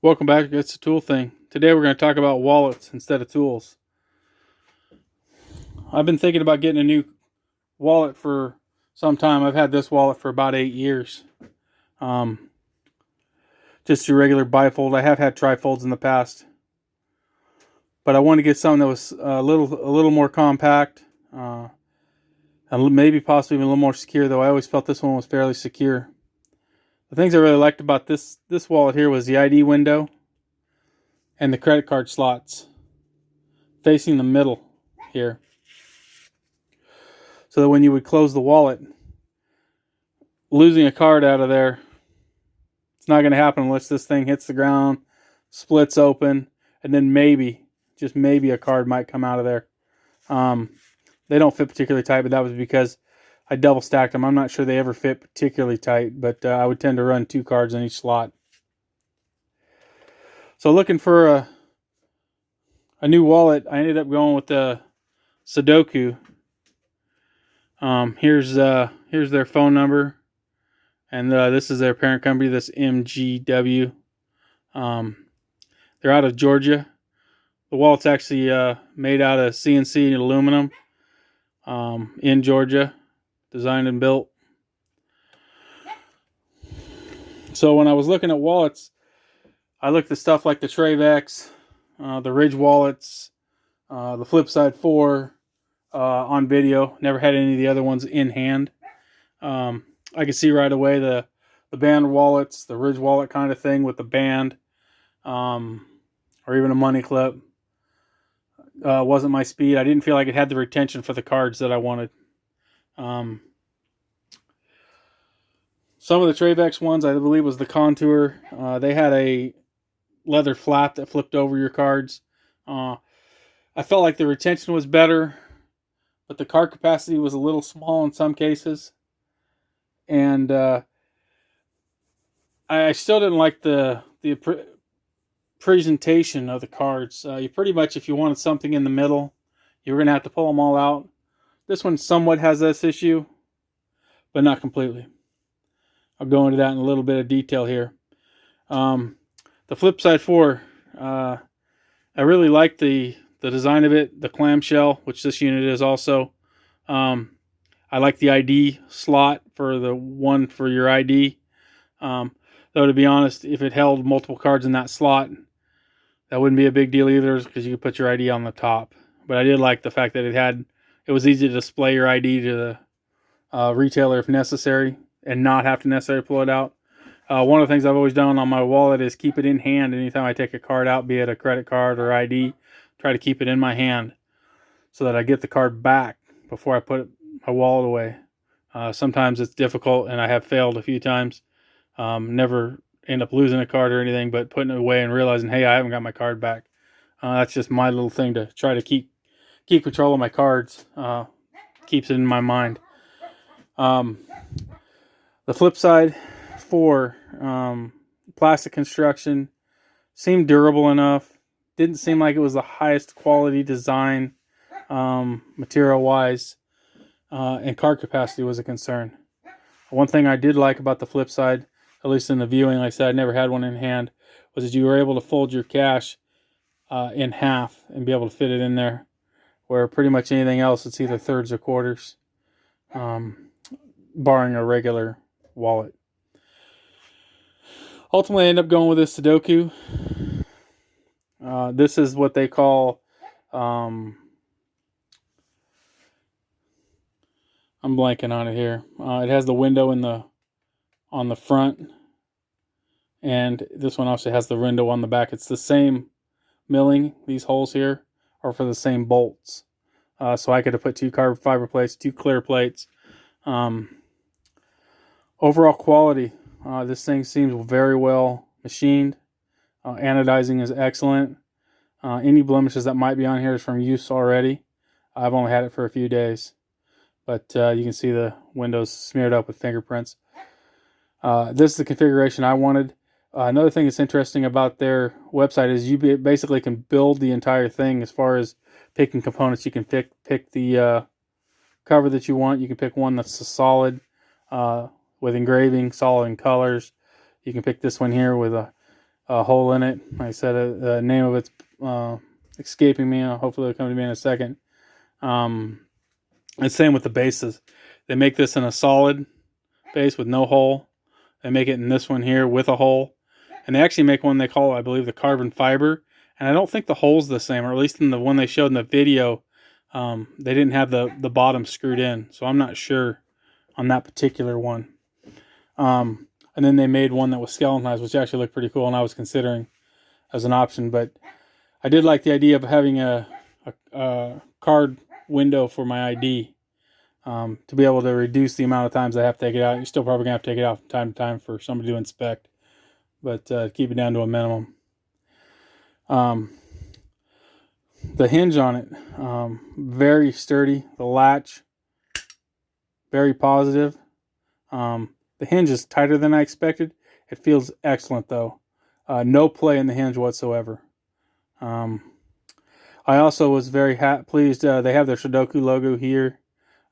Welcome back. It's the tool thing. Today we're going to talk about wallets instead of tools. I've been thinking about getting a new wallet for some time. I've had this wallet for about 8 years. Just a regular bifold. I have had trifolds in the past, but I wanted to get something that was a little more compact, and maybe possibly even a little more secure. Though I always felt this one was fairly secure. The things I really liked about this wallet here was the ID window and the credit card slots facing the middle here, so that when you would close the wallet, losing a card out of there, it's not going to happen unless this thing hits the ground, splits open, and then maybe, just maybe, a card might come out of there. They don't fit particularly tight, but that was because I double stacked them. I'm not sure they ever fit particularly tight, but I would tend to run 2 cards in each slot. So looking for a new wallet, I ended up going with the Sudoku. Here's their phone number, and this is their parent company, this MGW. They're out of Georgia. The wallet's actually made out of CNC aluminum in Georgia, designed and built. So when I was looking at wallets, I looked at stuff like the Travex, the Ridge wallets, the Flipside 4 on video. Never had any of the other ones in hand. I could see right away the band wallets, the Ridge wallet kind of thing with the band, or even a money clip. Wasn't my speed. I didn't feel like it had the retention for the cards that I wanted. Some of the Travex ones, I believe, was the Contour. They had a leather flap that flipped over your cards. I felt like the retention was better, but the card capacity was a little small in some cases. And I still didn't like the presentation of the cards. You pretty much, if you wanted something in the middle, you were going to have to pull them all out. This one somewhat has this issue, but not completely. I'll go into that in a little bit of detail here. The Flipside 4, I really like the design of it, the clamshell, which this unit is also. I like the ID slot for the one for your ID. Though, to be honest, if it held multiple cards in that slot, that wouldn't be a big deal either, because you could put your ID on the top. But I did like the fact that it was easy to display your ID to the retailer if necessary, and not have to necessarily pull it out. One of the things I've always done on my wallet is keep it in hand anytime I take a card out, be it a credit card or ID. Try to keep it in my hand so that I get the card back before I put my wallet away. Sometimes it's difficult, and I have failed a few times. Never end up losing a card or anything, but putting it away and realizing, hey, I haven't got my card back. That's just my little thing to try to keep control of my cards. Keeps it in my mind. The Flipside 4, plastic construction, seemed durable enough. Didn't seem like it was the highest quality design, material-wise, and card capacity was a concern. One thing I did like about the Flipside, at least in the viewing, like I said, I never had one in hand, was that you were able to fold your cash in half and be able to fit it in there, where pretty much anything else, it's either thirds or quarters, barring a regular wallet. Ultimately, I ended up going with this Sudoku. This is what they call, I'm blanking on it here. It has the window on the front, and this one also has the window on the back. It's the same milling. These holes here are for the same bolts. So I could have put 2 carbon fiber plates, 2 clear plates. Overall quality, this thing seems very well machined. Anodizing is excellent. Any blemishes that might be on here is from use already. I've only had it for a few days, but you can see the windows smeared up with fingerprints. This is the configuration I wanted. Another thing that's interesting about their website is you basically can build the entire thing. As far as picking components, you can pick the cover that you want. You can pick one that's a solid with engraving, solid in colors. You can pick this one here with hole in it. Like I said, the name of it's escaping me. Hopefully it'll come to me in a second. And same with the bases. They make this in a solid base with no hole. They make it in this one here with a hole. And they actually make one they call, I believe, the carbon fiber. And I don't think the hole's the same, or at least in the one they showed in the video, they didn't have the bottom screwed in. So I'm not sure on that particular one. And then they made one that was skeletonized, which actually looked pretty cool, and I was considering as an option. But I did like the idea of having a card window for my ID, to be able to reduce the amount of times I have to take it out. You're still probably going to have to take it out from time to time for somebody to inspect, but keep it down to a minimum. The hinge on it, very sturdy. The latch, very positive. The hinge is tighter than I expected. It feels excellent though. No play in the hinge whatsoever. I also was very pleased. They have their Sudoku logo here.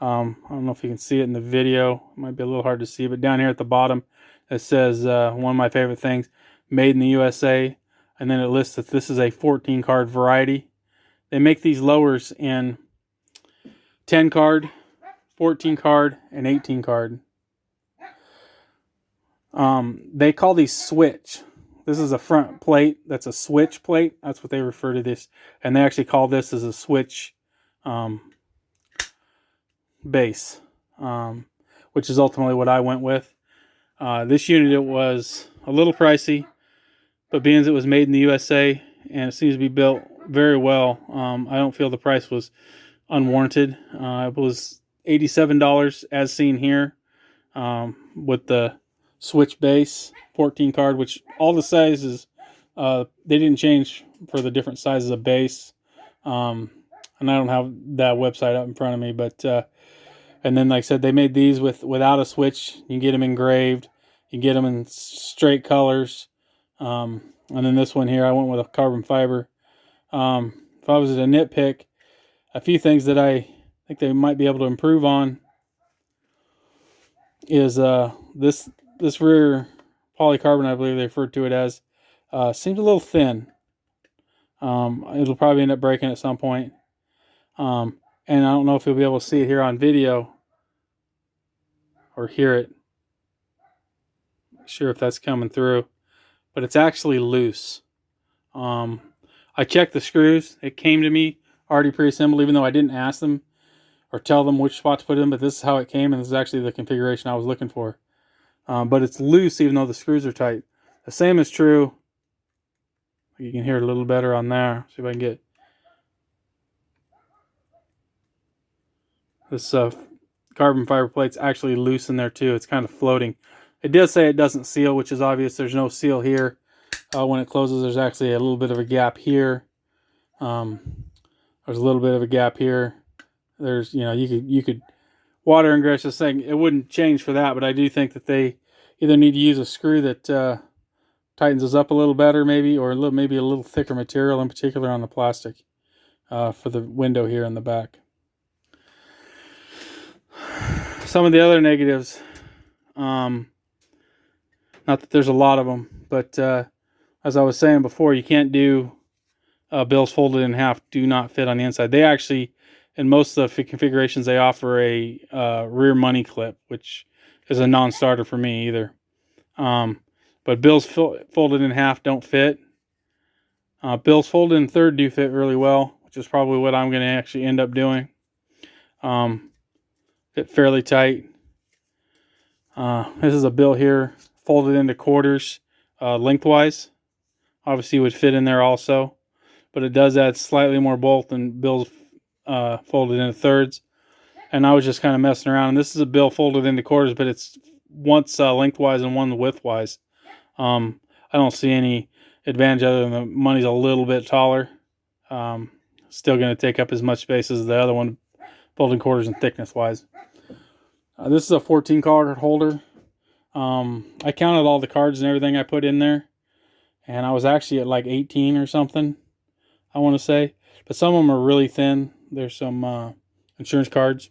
I don't know if you can see it in the video. It might be a little hard to see, but down here at the bottom, it says one of my favorite things, made in the USA. And then it lists that this is a 14 card variety. They make these lowers in 10 card, 14 card, and 18 card. They call these switch. This is a front plate. That's a switch plate. That's what they refer to this. And they actually call this as a switch base, which is ultimately what I went with. This unit, it was a little pricey, but being as it was made in the USA and it seems to be built very well, I don't feel the price was unwarranted. It was $87 as seen here, with the switch base 14 card, which all the sizes, they didn't change for the different sizes of base. And I don't have that website up in front of me, but and then like I said, they made these without a switch. You can get them engraved, you can get them in straight colors. And then this one here, I went with a carbon fiber. If I was to nitpick, a few things that I think they might be able to improve on is this rear polycarbonate, I believe they referred to it as, seems a little thin. It'll probably end up breaking at some point. And I don't know if you'll be able to see it here on video or hear it. Not sure if that's coming through, but it's actually loose. I checked the screws. It came to me already pre-assembled, even though I didn't ask them or tell them which spot to put in, but this is how it came, and this is actually the configuration I was looking for. But it's loose even though the screws are tight. The same is true. You can hear it a little better on there. See if I can get this carbon fiber plate's actually loose in there too. It's kind of floating. It does say it doesn't seal, which is obvious. There's no seal here. When it closes, there's actually a little bit of a gap here. There's a little bit of a gap here. There's, you could water ingress this thing. It wouldn't change for that, but I do think that they either need to use a screw that tightens us up a little better, maybe, or maybe a little thicker material, in particular on the plastic, for the window here in the back. Some of the other negatives, not that there's a lot of them, but as I was saying before, you can't do bills folded in half, do not fit on the inside. They actually, in most of the configurations, they offer a rear money clip, which is a non-starter for me either. But bills folded in half don't fit. Bills folded in third do fit really well, which is probably what I'm going to actually end up doing. Fit fairly tight. This is a bill here, folded into quarters lengthwise. Obviously would fit in there also, but it does add slightly more bulk than bills folded into thirds. And I was just kind of messing around. And this is a bill folded into quarters, but it's once lengthwise and one widthwise. I don't see any advantage other than the money's a little bit taller. Still going to take up as much space as the other one, folding quarters and thickness wise. This is a 14 card holder. I counted all the cards and everything I put in there, and I was actually at like 18 or something, I want to say. But some of them are really thin. There's some insurance cards.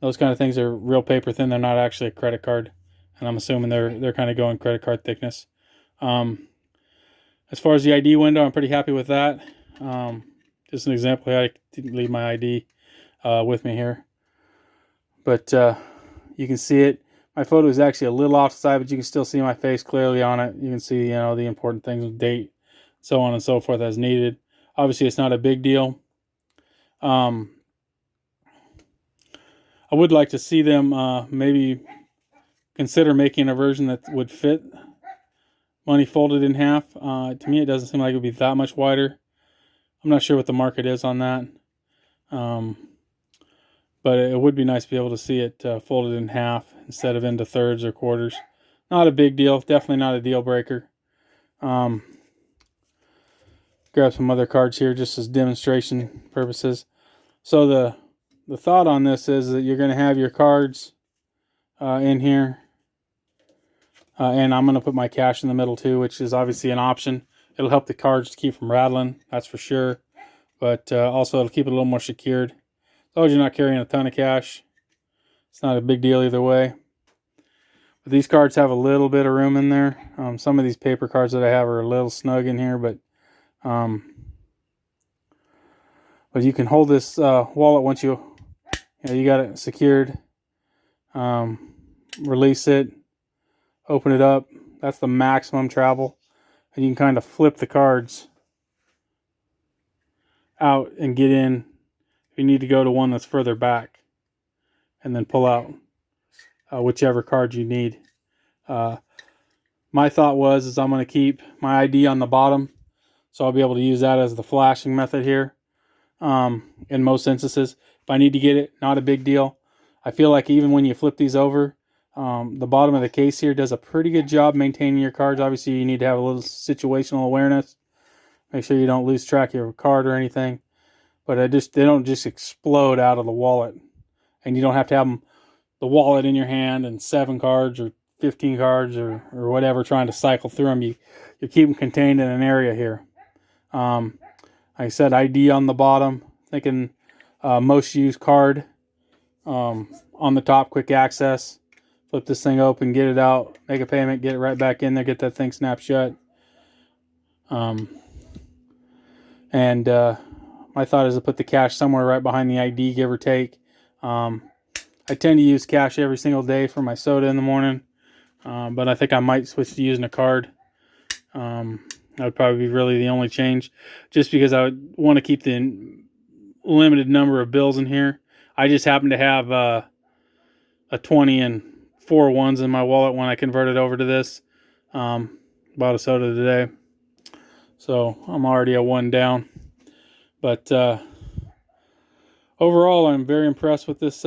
Those kind of things are real paper thin. They're not actually a credit card, and I'm assuming they're kind of going credit card thickness. As far as the ID window, I'm pretty happy with that. Just an example here, I didn't leave my ID with me here. But you can see it. My photo is actually a little off the side, but you can still see my face clearly on it. You can see, you know, the important things with date, so on and so forth as needed. Obviously, it's not a big deal. I would like to see them maybe consider making a version that would fit money folded in half. To me, it doesn't seem like it would be that much wider. I'm not sure what the market is on that. But it would be nice to be able to see it folded in half instead of into thirds or quarters. Not a big deal. Definitely not a deal breaker. Grab some other cards here just as demonstration purposes. So the thought on this is that you're going to have your cards in here. And I'm going to put my cash in the middle too, which is obviously an option. It'll help the cards to keep from rattling, that's for sure. But also it'll keep it a little more secured. As long as you're not carrying a ton of cash, it's not a big deal either way. But these cards have a little bit of room in there. Some of these paper cards that I have are a little snug in here, but you can hold this wallet once you got it secured. Release it, open it up. That's the maximum travel, and you can kind of flip the cards out and get in. You need to go to one that's further back and then pull out whichever card you need. My thought is I'm going to keep my ID on the bottom, so I'll be able to use that as the flashing method here. In most instances, if I need to get it, not a big deal. I feel like even when you flip these over, the bottom of the case here does a pretty good job maintaining your cards. Obviously, you need to have a little situational awareness. Make sure you don't lose track of your card or anything. But they don't just explode out of the wallet. And you don't have to have the wallet in your hand and 7 cards or 15 cards or whatever trying to cycle through them. You keep them contained in an area here. Like I said, ID on the bottom. Thinking most used card on the top, quick access. Flip this thing open, get it out, make a payment, get it right back in there, get that thing snapped shut. My thought is to put the cash somewhere right behind the ID, give or take. I tend to use cash every single day for my soda in the morning, but I think I might switch to using a card. That would probably be really the only change, just because I would want to keep the limited number of bills in here. I just happen to have a 20 and 4 ones in my wallet when I converted over to this. Bought a soda today, so I'm already a 1 down. But overall, I'm very impressed with this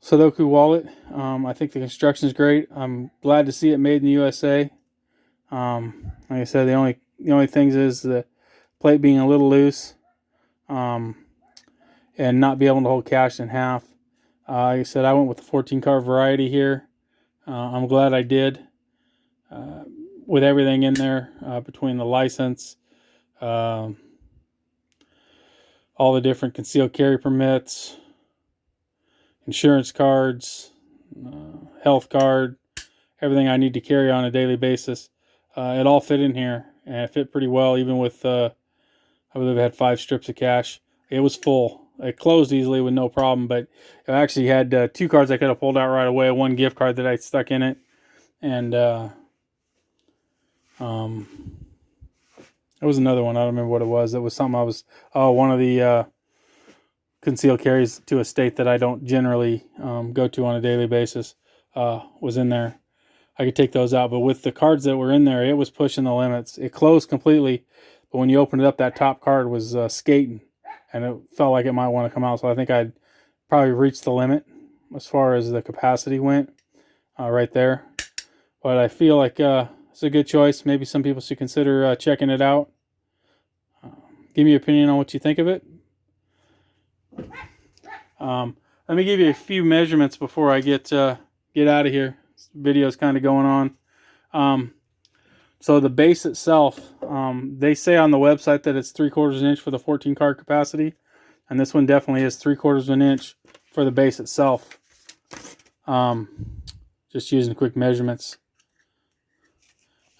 Sudoku wallet. I think the construction is great. I'm glad to see it made in the USA. Like I said, the only things is the plate being a little loose, and not be able to hold cash in half. Like I said, I went with the 14 card variety here. I'm glad I did. With everything in there, between the license, all the different concealed carry permits, insurance cards, health card, everything I need to carry on a daily basis. It all fit in here, and it fit pretty well, even with, I believe I had 5 strips of cash. It was full. It closed easily with no problem, but it actually had 2 cards I could have pulled out right away, 1 gift card that I stuck in it, and there was another one. I don't remember what it was. It was something one of the concealed carries to a state that I don't generally go to on a daily basis was in there. I could take those out, but with the cards that were in there, it was pushing the limits. It closed completely, but when you opened it up, that top card was skating, and it felt like it might want to come out. So I think I'd probably reached the limit as far as the capacity went right there. But I feel like it's a good choice. Maybe some people should consider checking it out. Give me your opinion on what you think of it. Let me give you a few measurements before I get out of here. This video's kind of going on. So the base itself, they say on the website that it's 3/4 inch for the 14 card capacity, and this one definitely is 3/4 inch for the base itself. Just using quick measurements.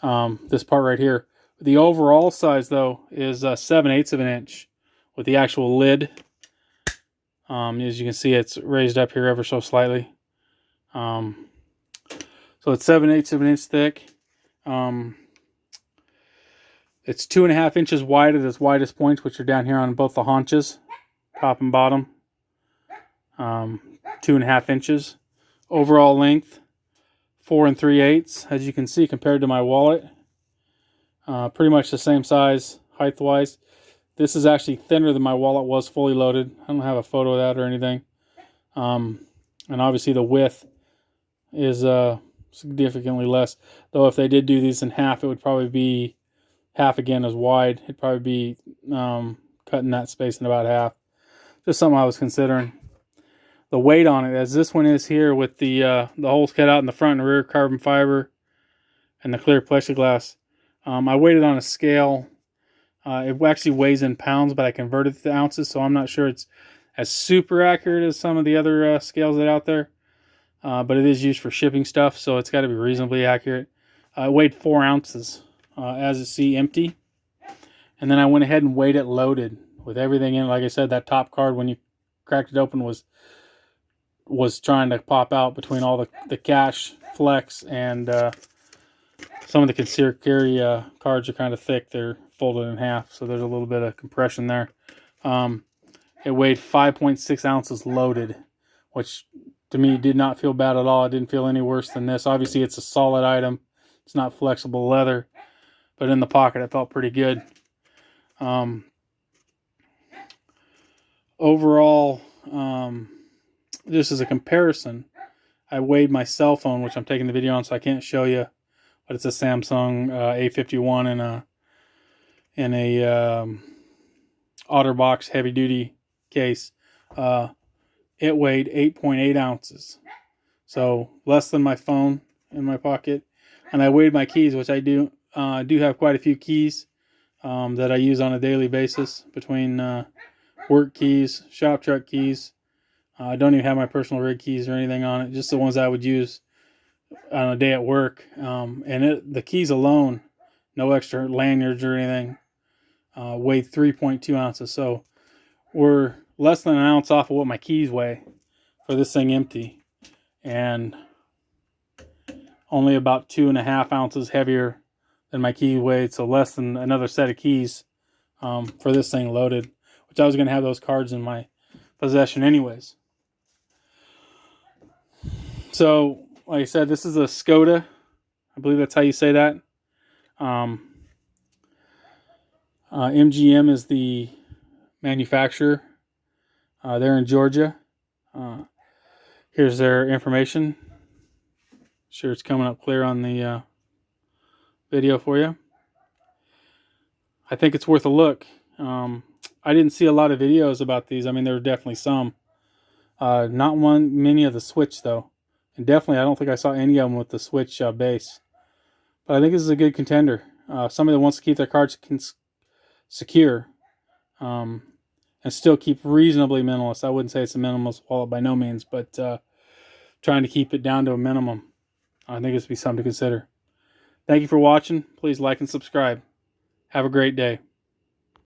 this part right here. The overall size, though, is 7/8 of an inch with the actual lid. As you can see, it's raised up here ever so slightly. So it's 7/8 of an inch thick. It's 2.5 inches wide at its widest points, which are down here on both the haunches, top and bottom. 2.5 inches. Overall length, 4 3/8, as you can see, compared to my wallet. Pretty much the same size, height-wise. This is actually thinner than my wallet was fully loaded. I don't have a photo of that or anything. And obviously the width is significantly less. Though if they did do these in half, it would probably be half again as wide. It'd probably be cutting that space in about half. Just something I was considering. The weight on it, as this one is here with the holes cut out in the front and rear, carbon fiber, and the clear plexiglass. I weighed it on a scale. It actually weighs in pounds, but I converted it to ounces, so I'm not sure it's as super accurate as some of the other scales that are out there. But it is used for shipping stuff, so it's got to be reasonably accurate. It weighed 4 ounces, as you see, empty. And then I went ahead and weighed it loaded with everything in it. Like I said, that top card, when you cracked it open, was trying to pop out between all the cash, flex, and some of the concealed carry cards are kind of thick. They're folded in half, so there's a little bit of compression there. It weighed 5.6 ounces loaded, which to me did not feel bad at all. I didn't feel any worse than this. Obviously, it's a solid item. It's not flexible leather, but in the pocket, it felt pretty good. Overall, this is a comparison. I weighed my cell phone, which I'm taking the video on, so I can't show you, but it's a Samsung A51 in a OtterBox heavy duty case. It weighed 8.8 ounces, so less than my phone in my pocket. And I weighed my keys, which I do have quite a few keys that I use on a daily basis, between work keys, shop truck keys. I don't even have my personal rig keys or anything on it, just the ones I would use on a day at work. The keys alone, no extra lanyards or anything, weighed 3.2 ounces. So we're less than an ounce off of what my keys weigh for this thing empty, and only about 2.5 ounces heavier than my key weighed. So less than another set of keys for this thing loaded, which I was going to have those cards in my possession anyways. So, like I said, this is a Scudo. I believe that's how you say that. MGM is the manufacturer. They're in Georgia. Here's their information. Sure it's coming up clear on the video for you. I think it's worth a look. I didn't see a lot of videos about these. I mean, there were definitely some. Not many of the switch, though. And definitely, I don't think I saw any of them with the switch base. But I think this is a good contender. Somebody that wants to keep their cards secure and still keep reasonably minimalist. I wouldn't say it's a minimalist wallet by no means, but trying to keep it down to a minimum. I think this would be something to consider. Thank you for watching. Please like and subscribe. Have a great day.